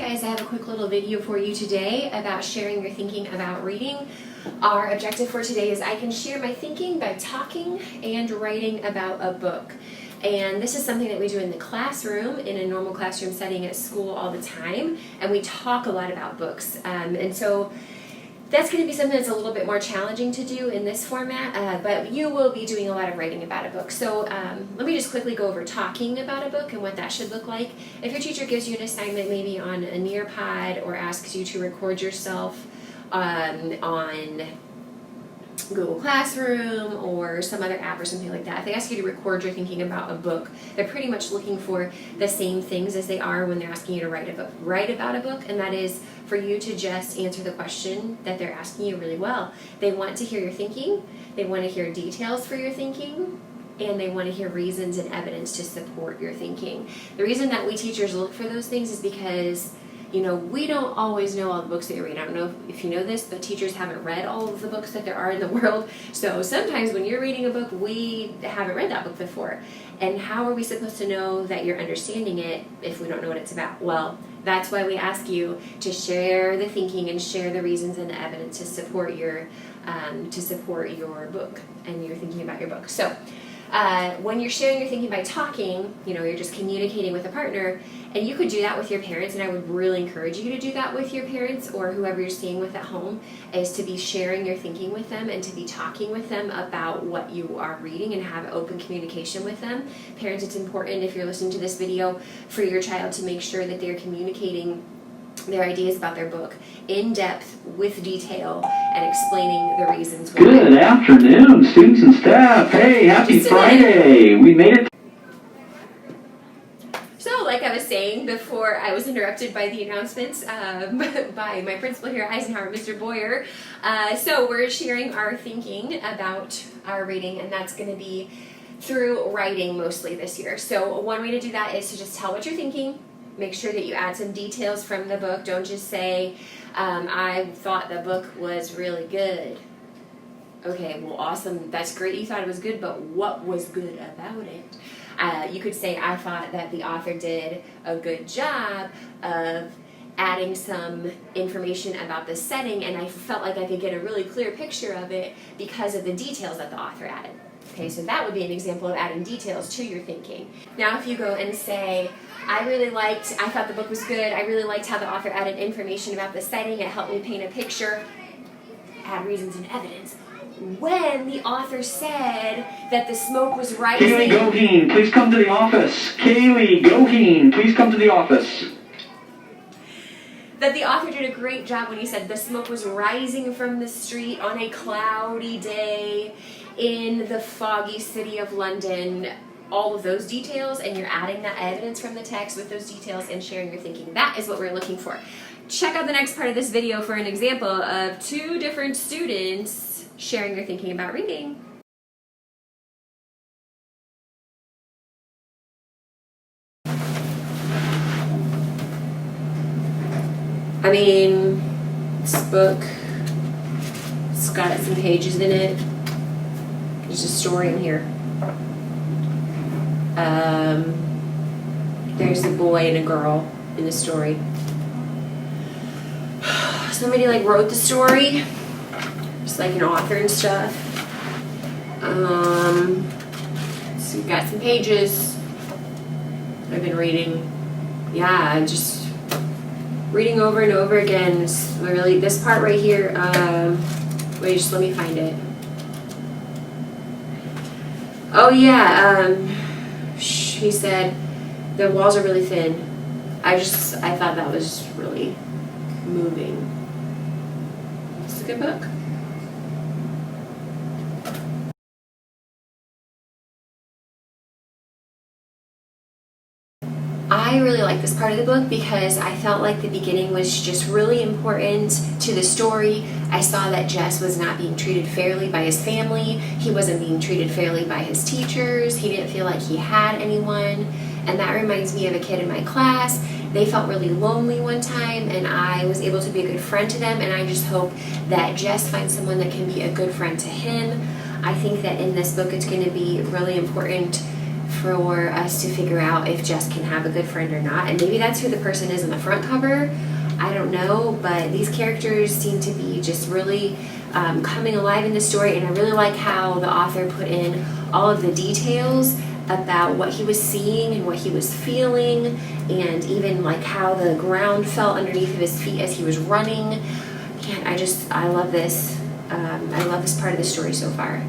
guys, I have a quick little video for you today about sharing your thinking about reading. Our objective for today is I can share my thinking by talking and writing about a book. And this is something that we do in the classroom, in a normal classroom setting at school all the time, and we talk a lot about books. And so that's going to be something that's a little bit more challenging to do in this format, but you will be doing a lot of writing about a book. So let me just quickly go over talking about a book and what that should look like. If your teacher gives you an assignment maybe on a Nearpod or asks you to record yourself on Google Classroom or some other app or something like that, if they ask you to record your thinking about a book, they're pretty much looking for the same things as they are when they're asking you to write about a book, and that is for you to just answer the question that they're asking you really well. They want to hear your thinking, they want to hear details for your thinking, and they want to hear reasons and evidence to support your thinking. The reason that we teachers look for those things is because we don't always know all the books that you read. I don't know if you know this, but teachers haven't read all of the books that there are in the world. So sometimes when you're reading a book, we haven't read that book before. And how are we supposed to know that you're understanding it if we don't know what it's about? Well, that's why we ask you to share the thinking and share the reasons and the evidence to support your book and your thinking about your book. So when you're sharing your thinking by talking, you're just communicating with a partner, and you could do that with your parents, and I would really encourage you to do that with your parents or whoever you're staying with at home, is to be sharing your thinking with them and to be talking with them about what you are reading and have open communication with them. Parents, it's important, if you're listening to this video, for your child to make sure that they're communicating their ideas about their book in depth with detail and explaining the reasons why. Good afternoon, students and staff. Hey, happy Friday. We made it. So, like I was saying before I was interrupted by the announcements by my principal here, Eisenhower, Mr. Boyer. So we're sharing our thinking about our reading, and that's going to be through writing mostly this year. So one way to do that is to just tell what you're thinking. Make sure that you add some details from the book. Don't just say, I thought the book was really good. Okay, well, awesome. That's great you thought it was good, but what was good about it? You could say, I thought that the author did a good job of adding some information about the setting, and I felt like I could get a really clear picture of it because of the details that the author added. Okay, so that would be an example of adding details to your thinking. Now if you go and say, I thought the book was good, I really liked how the author added information about the setting, it helped me paint a picture, add reasons and evidence. When the author said that the smoke was rising... Kaylee Goheen, please come to the office. Kaylee Goheen, please come to the office. That the author did a great job when he said the smoke was rising from the street on a cloudy day in the foggy city of London. All of those details, and you're adding that evidence from the text with those details and sharing your thinking. That is what we're looking for. Check out the next part of this video for an example of two different students sharing their thinking about reading. I mean, this book, it's got some pages in it. There's a story in here. There's a boy and a girl in the story. Somebody wrote the story, just like an author and stuff. So we've got some pages I've been reading. Yeah, just reading over and over again. It's really this part right here. Wait, just let me find it. Oh yeah, he said the walls are really thin. I thought that was really moving. It's a good book. I really like this part of the book because I felt like the beginning was just really important to the story. I saw that Jess was not being treated fairly by his family. He wasn't being treated fairly by his teachers. He didn't feel like he had anyone. And that reminds me of a kid in my class. They felt really lonely one time, and I was able to be a good friend to them, and I just hope that Jess finds someone that can be a good friend to him. I think that in this book it's going to be really important for us to figure out if Jess can have a good friend or not. And maybe that's who the person is on the front cover. I don't know, but these characters seem to be just really coming alive in the story, and I really like how the author put in all of the details about what he was seeing and what he was feeling, and even like how the ground felt underneath of his feet as he was running. And I love this. I love this part of the story so far.